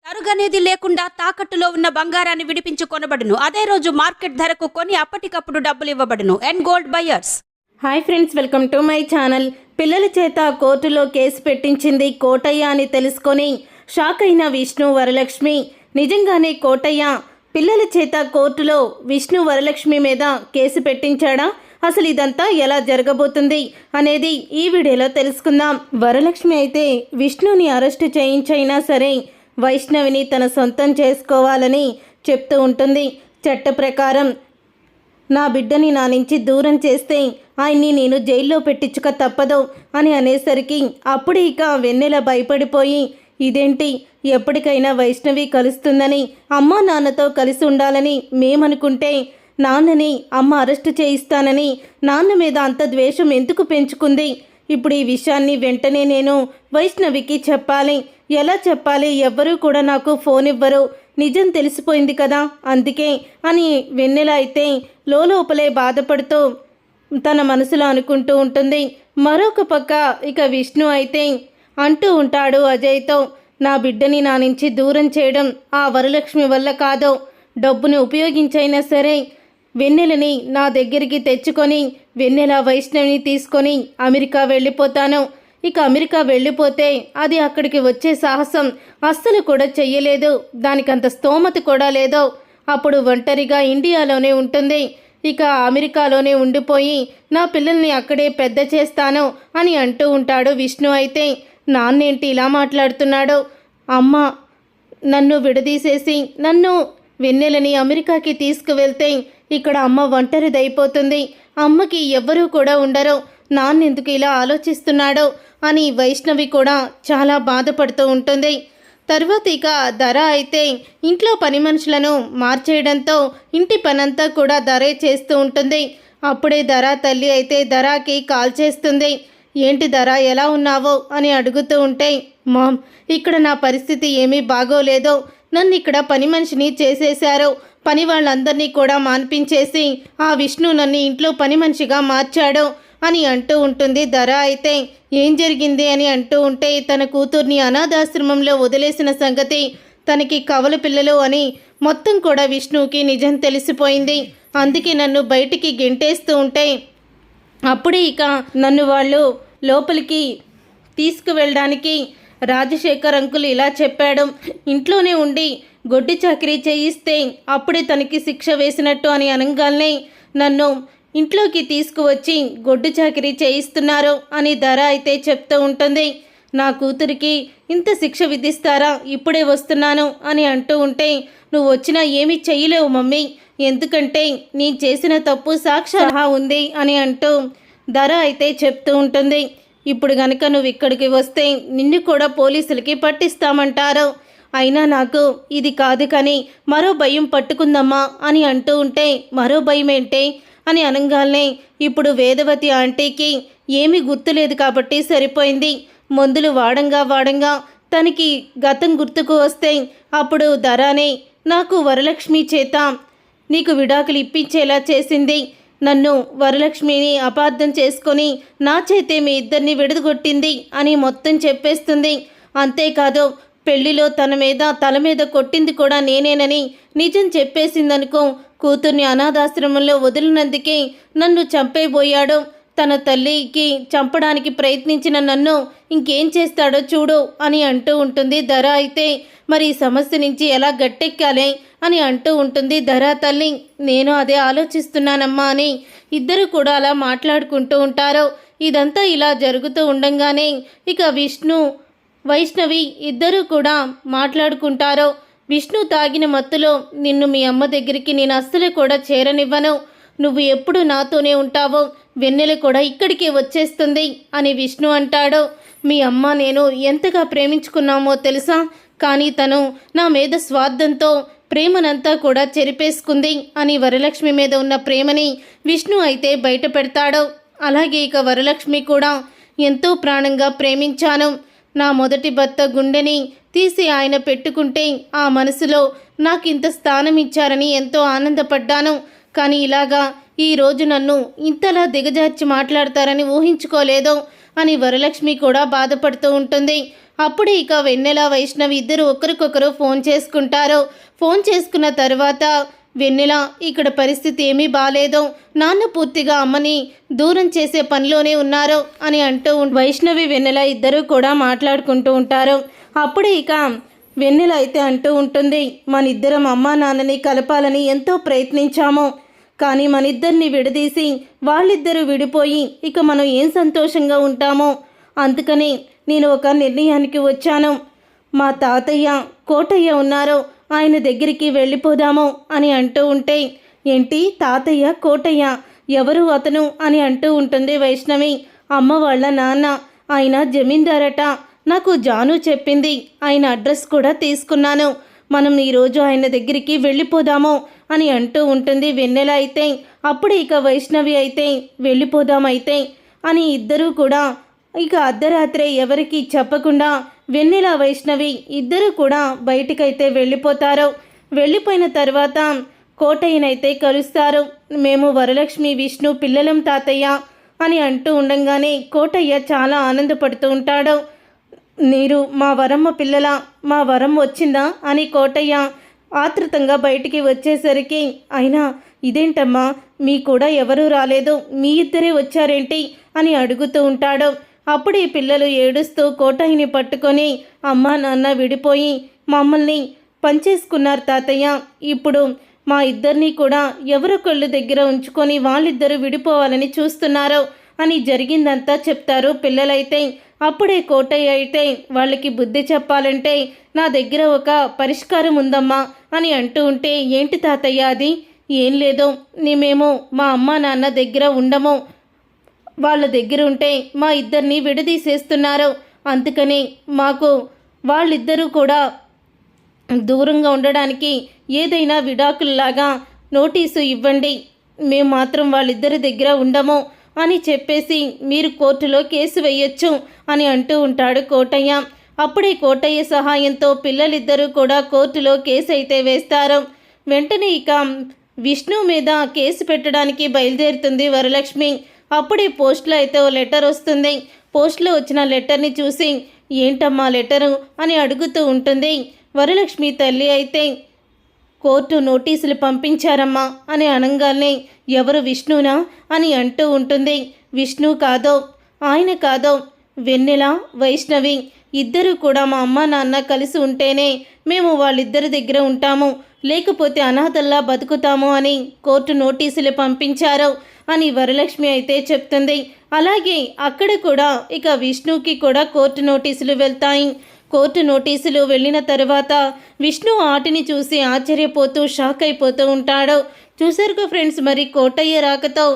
తరుగనేది లేకుండా తాకట్టులో ఉన్న బంగారాన్ని విడిపించి కొనబడును. అదే రోజు మార్కెట్ ధరకు కొని అప్పటికప్పుడు డబ్బులు ఇవ్వబడును. And gold buyers. Hi friends, welcome to my channel. పిల్లల చేత కోర్టులో కేసు పెట్టించింది కోటయ్య అని తెలుసుకొని షాక్ అయిన విష్ణు వరలక్ష్మి. నిజంగానే కోటయ్య పిల్లల చేత కోర్టులో విష్ణు వరలక్ష్మి మీద కేసు పెట్టించాడా? అసలు ఇదంతా ఎలా జరగబోతుంది అనేది ఈ వీడియోలో తెలుసుకుందాం. వరలక్ష్మి అయితే విష్ణుని అరెస్టు చేయించైనా సరే వైష్ణవిని తన సొంతం చేసుకోవాలని చెప్తూ ఉంటుంది. చట్ట ప్రకారం నా బిడ్డని నా నుంచి దూరం చేస్తే ఆయన్ని నేను జైల్లో పెట్టించుక తప్పదు అని అనేసరికి అప్పుడు ఇక వెన్నెల భయపడిపోయి, ఇదేంటి ఎప్పటికైనా వైష్ణవి కలుస్తుందని, అమ్మ నాన్నతో కలిసి ఉండాలని మేమనుకుంటే నాన్నని అమ్మ అరెస్టు చేయిస్తానని నాన్న మీద అంత ద్వేషం ఎందుకు పెంచుకుంది? ఇప్పుడు ఈ విషయాన్ని వెంటనే నేను వైష్ణవికి చెప్పాలి. ఎలా చెప్పాలి? ఎవ్వరూ కూడా నాకు ఫోన్ ఇవ్వరు, నిజం తెలిసిపోయింది కదా అందుకే అని వెన్నెల అయితే లోపలే బాధపడుతూ తన మనసులో అనుకుంటూ ఉంటుంది. మరొక పక్క ఇక విష్ణు అయితే అంటూ ఉంటాడు అజయ్తో, నా బిడ్డని నా నుంచి దూరం చేయడం ఆ వరలక్ష్మి వల్ల కాదు, డబ్బును ఉపయోగించైనా సరే వెన్నెలని నా దగ్గరికి తెచ్చుకొని వెన్నెల వైష్ణవిని తీసుకొని అమెరికా వెళ్ళిపోతాను. ఇక అమెరికా వెళ్ళిపోతే అది అక్కడికి వచ్చే సాహసం అస్సలు కూడా చెయ్యలేదు, దానికంత స్తోమత కూడా లేదు. అప్పుడు ఒంటరిగా ఇండియాలోనే ఉంటుంది, ఇక అమెరికాలోనే ఉండిపోయి నా పిల్లల్ని అక్కడే పెద్ద చేస్తాను అని అంటూ ఉంటాడు విష్ణు. అయితే నాన్నేంటి ఇలా మాట్లాడుతున్నాడు? అమ్మ నన్ను విడదీసేసి నన్ను వెన్నెలని అమెరికాకి తీసుకువెళ్తే ఇక్కడ అమ్మ ఒంటరిదైపోతుంది, అమ్మకి ఎవ్వరూ కూడా ఉండరు, నాన్నెందుకు ఇలా ఆలోచిస్తున్నాడో అని వైష్ణవి కూడా చాలా బాధపడుతూ ఉంటుంది. తర్వాత ఇక ధర అయితే ఇంట్లో పని మనుషులను మార్చేయడంతో ఇంటి పనంతా కూడా ధరే చేస్తూ ఉంటుంది. అప్పుడే ధర తల్లి అయితే ధరాకి కాల్ చేస్తుంది. ఏంటి ధర, ఎలా ఉన్నావో అని అడుగుతూ ఉంటే, మామ్ ఇక్కడ నా పరిస్థితి ఏమీ బాగోలేదు, నన్ను ఇక్కడ పని మనిషిని చేసేశారు, పని వాళ్ళందరినీ కూడా మాన్పించేసి ఆ విష్ణు నన్ను ఇంట్లో పని మనిషిగా మార్చాడు అని అంటూ ఉంటుంది. ధర అయితే ఏం జరిగింది అని అంటూ ఉంటే, తన కూతుర్ని అనాథాశ్రమంలో వదిలేసిన సంగతి, తనకి కవల పిల్లలు అని మొత్తం కూడా విష్ణుకి నిజం తెలిసిపోయింది, అందుకే నన్ను బయటికి గెంటేస్తూ ఉంటే అప్పుడే ఇక నన్ను వాళ్ళు లోపలికి తీసుకువెళ్ళడానికి రాజశేఖర్ అంకుల్ ఇలా చెప్పాడు, ఇంట్లోనే ఉండి గొడ్డి చాకరీ చేయిస్తే అప్పుడే తనకి శిక్ష వేసినట్టు అని అనగానే నన్ను ఇంట్లోకి తీసుకువచ్చి గొడ్డు చాకరీ చేయిస్తున్నారు అని ధర అయితే చెప్తూ ఉంటుంది. నా కూతురికి ఇంత శిక్ష విధిస్తారా, ఇప్పుడే వస్తున్నాను అని అంటూ ఉంటే, నువ్వు వచ్చినా ఏమీ చెయ్యలేవు మమ్మీ, ఎందుకంటే నేను చేసిన తప్పు సాక్షాత్గా ఉంది అని అంటూ ధర అయితే చెప్తూ ఉంటుంది. ఇప్పుడు గనక నువ్వు ఇక్కడికి వస్తే నిన్ను కూడా పోలీసులకి పట్టిస్తామంటారు, అయినా నాకు ఇది కాదు కానీ మరో భయం పట్టుకుందమ్మా అని అంటూ ఉంటే, మరో భయం ఏంటే అని అనగానే ఇప్పుడు వేదవతి ఆంటీకి ఏమీ గుర్తులేదు కాబట్టి సరిపోయింది, మందులు వాడంగా తనకి గతం గుర్తుకు వస్తే అప్పుడు ధరానే నాకు వరలక్ష్మి చేత నీకు విడాకులు ఇప్పించేలా చేసింది, నన్ను వరలక్ష్మిని అపార్థం చేసుకొని నా చేతే మీ ఇద్దరిని విడదగొట్టింది అని మొత్తం చెప్పేస్తుంది. అంతేకాదు పెళ్లిలో తల మీద కొట్టింది కూడా నేనేనని నిజం చెప్పేసిందనుకో, కూతుర్ని అనాథాశ్రమంలో వదిలినందుకే నన్ను చంపేబోయాడు, తన తల్లికి చంపడానికి ప్రయత్నించిన నన్ను ఇంకేం చేస్తాడో చూడు అని అంటూ ఉంటుంది. ధర అయితే మరి ఈ సమస్య నుంచి ఎలా గట్టెక్కాలి అని అంటూ ఉంటుంది. ధర తల్లి నేను అదే ఆలోచిస్తున్నానమ్మా అని ఇద్దరు కూడా అలా మాట్లాడుకుంటూ ఉంటారు. ఇదంతా ఇలా జరుగుతూ ఉండంగానే ఇక విష్ణు వైష్ణవి ఇద్దరూ కూడా మాట్లాడుకుంటారు. విష్ణు తాగిన మత్తులో నిన్ను మీ అమ్మ దగ్గరికి నేను అస్సలు కూడా చేరనివ్వను, నువ్వు ఎప్పుడు నాతోనే ఉంటావో, వెన్నెల కూడా ఇక్కడికే వచ్చేస్తుంది అని విష్ణు అంటాడు. మీ అమ్మ నేను ఎంతగా ప్రేమించుకున్నామో తెలుసా, కానీ తను నా మీద స్వార్థంతో ప్రేమనంతా కూడా చెరిపేసుకుంది అని వరలక్ష్మి మీద ఉన్న ప్రేమని విష్ణు అయితే బయట పెడతాడు. అలాగే ఇక వరలక్ష్మి కూడా ఎంతో ప్రాణంగా ప్రేమించాను, నా మొదటి భర్త గుండెని తీసి ఆయన పెట్టుకుంటే ఆ మనసులో నాకు ఇంత స్థానం ఇచ్చారని ఎంతో ఆనందపడ్డాను, కానీ ఇలాగా ఈరోజు నన్ను ఇంతలా దిగజార్చి మాట్లాడతారని ఊహించుకోలేదు అని వరలక్ష్మి కూడా బాధపడుతూ ఉంటుంది. అప్పుడు ఇక వెన్నెల వైష్ణవి ఇద్దరు ఒకరికొకరు ఫోన్ చేసుకుంటారు. ఫోన్ చేసుకున్న తర్వాత వెన్నెల ఇక్కడ పరిస్థితి ఏమీ బాలేదు, నాన్న పూర్తిగా అమ్మని దూరం చేసే పనిలోనే ఉన్నారు అని అంటూ వైష్ణవి వెన్నెల ఇద్దరు కూడా మాట్లాడుకుంటూ ఉంటారు. అప్పుడు ఇక వెన్నెల అయితే అంటూ ఉంటుంది, మన ఇద్దరం అమ్మా నాన్నని కలపాలని ఎంతో ప్రయత్నించాము, కానీ మన ఇద్దరిని విడదీసి వాళ్ళిద్దరూ విడిపోయి ఇక మనం ఏం సంతోషంగా ఉంటామో, అందుకని నేను ఒక నిర్ణయానికి వచ్చాను. మా తాతయ్య కోటయ్య ఉన్నారు, ఆయన దగ్గరికి వెళ్ళిపోదాము అని అంటూ ఉంటే, ఏంటి తాతయ్య కోటయ్య ఎవరు అతను అని అంటూ ఉంటుంది వైష్ణవి. అమ్మ వాళ్ళ నాన్న, ఆయన జమీందారట, నాకు జాను చెప్పింది, ఆయన అడ్రస్ కూడా తీసుకున్నాను, మనం ఈరోజు ఆయన దగ్గరికి వెళ్ళిపోదాము అని అంటూ ఉంటుంది వెన్నెల. అయితే అప్పుడు ఇక వైష్ణవి అయితే వెళ్ళిపోదామైతే అని ఇద్దరూ కూడా ఇక అర్ధరాత్రే ఎవరికి చెప్పకుండా వెన్నెల వైష్ణవి ఇద్దరు కూడా బయటికైతే వెళ్ళిపోతారు. వెళ్ళిపోయిన తర్వాత కోటయ్యనైతే కలుస్తారు. మేము వరలక్ష్మి విష్ణు పిల్లలం తాతయ్య అని అంటూ ఉండంగానే కోటయ్య చాలా ఆనందపడుతూ ఉంటాడు. మీరు మా వరమ్మ పిల్లల, మా వరం వచ్చిందా అని కోటయ్య ఆతృతంగా బయటికి వచ్చేసరికి, అయినా ఇదేంటమ్మా మీ కూడా ఎవరూ రాలేదు, మీ ఇద్దరే వచ్చారేంటి అని అడుగుతూ ఉంటాడు. అప్పుడు ఈ పిల్లలు ఏడుస్తూ కోటయ్యని పట్టుకొని, అమ్మా నాన్న విడిపోయి మమ్మల్ని పంచేసుకున్నారు తాతయ్య, ఇప్పుడు మా ఇద్దరిని కూడా ఎవరొకళ్ళు దగ్గర ఉంచుకొని వాళ్ళిద్దరూ విడిపోవాలని చూస్తున్నారు అని జరిగిందంతా చెప్తారు పిల్లలైతే. అప్పుడే కోటయ్య అయితే వాళ్ళకి బుద్ధి చెప్పాలంటే నా దగ్గర ఒక పరిష్కారం ఉందమ్మా అని అంటూ ఉంటే, ఏంటి తాతయ్య అది? ఏం లేదు, మేము మా అమ్మ నాన్న దగ్గర ఉండము, వాళ్ళ దగ్గర ఉంటే మా ఇద్దరిని విడదీసేస్తున్నారు, అందుకని మాకు వాళ్ళిద్దరూ కూడా దూరంగా ఉండడానికి ఏదైనా విడాకుల్లాగా నోటీసు ఇవ్వండి, మేము మాత్రం వాళ్ళిద్దరి దగ్గర ఉండము అని చెప్పేసి మీరు కోర్టులో కేసు వేయొచ్చు అని అంటూ ఉంటాడు కోటయ్య. అప్పుడే కోటయ్య సహాయంతో పిల్లలిద్దరూ కూడా కోర్టులో కేసు అయితే వేస్తారు. వెంటనే ఇక విష్ణు మీద కేసు పెట్టడానికి బయలుదేరుతుంది వరలక్ష్మి. అప్పుడే పోస్ట్లో అయితే ఓ లెటర్ వస్తుంది. పోస్ట్లో వచ్చిన లెటర్ని చూసి, ఏంటమ్మా లెటరు అని అడుగుతూ ఉంటుంది. వరలక్ష్మి తల్లి అయితే, కోర్టు నోటీసులు పంపించారమ్మా అని అనగానే, ఎవరు విష్ణునా అని అంటూ ఉంటుంది. విష్ణు కాదో, ఆయన కాదో, వెన్నెల వైష్ణవి ఇద్దరు కూడా మా అమ్మ నాన్న కలిసి ఉంటేనే మేము వాళ్ళిద్దరి దగ్గర ఉంటాము, లేకపోతే అనాథల్లా బతుకుతాము అని కోర్టు నోటీసులు పంపించారు అని వరలక్ష్మి అయితే చెప్తుంది. అలాగే అక్కడ కూడా ఇక విష్ణుకి కూడా కోర్టు నోటీసులు వెళ్తాయి. కోర్టు నోటీసులు వెళ్ళిన తర్వాత విష్ణు వాటిని చూసి ఆశ్చర్యపోతూ షాక్ అయిపోతూ ఉంటాడు. చూసారుగా ఫ్రెండ్స్, మరి కోటయ్య రాకతో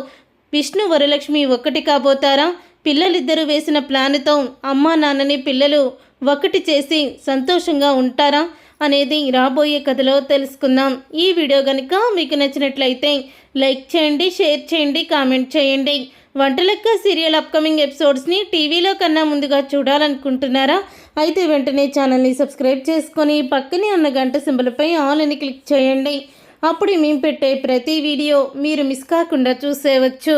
విష్ణు వరలక్ష్మి ఒక్కటి కాబోతారా? పిల్లలిద్దరూ వేసిన ప్లాన్తో అమ్మా నాన్నని పిల్లలు ఒకటి చేసి సంతోషంగా ఉంటారా అనేది రాబోయే కథలో తెలుసుకుందాం. ఈ వీడియో కనుక మీకు నచ్చినట్లయితే లైక్ చేయండి, షేర్ చేయండి, కామెంట్ చేయండి. వంటలెక్క సీరియల్ అప్కమింగ్ ఎపిసోడ్స్ని టీవీలో కన్నా ముందుగా చూడాలనుకుంటున్నారా? అయితే వెంటనే ఛానల్ని సబ్స్క్రైబ్ చేసుకొని పక్కనే ఉన్న గంట సింబల్పై ఆల్ అని క్లిక్ చేయండి. అప్పుడు మేము పెట్టే ప్రతి వీడియో మీరు మిస్ కాకుండా చూసేయవచ్చు.